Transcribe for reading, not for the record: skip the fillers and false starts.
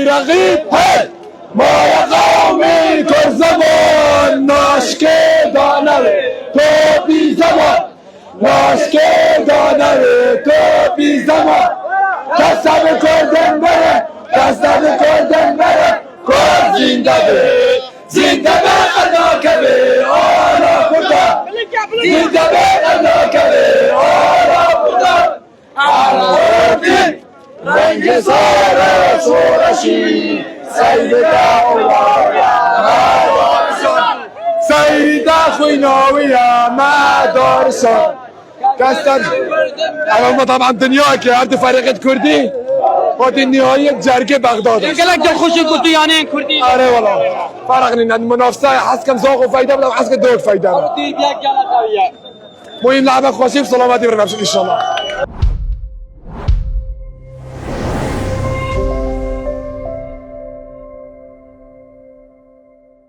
رقیب هل ما قومی کرزمان ناشکه دانه تو بی زمان ناشکه دانه تو بی زمان دستم کردن بره دستم کردن بره کرد زنده به زنده به قناکه به آلا خدا زنده به قناکه به آلا خدا عرضی رنگ ساره سورشی سید دعوایا مدارسان سید خویناویا مدارسان دستن اما طبعا دنیا که هر فرقت کردی و نهایی جرگه بغداد است گلک دل خوشی گوتو یانه کردی آره والا فرق نید منافسه حس کم ذوق و فایده بدم حس که دوگ فایده دی یک گلک مهم لعبه خوشی و سلامتی برم ان شاء الله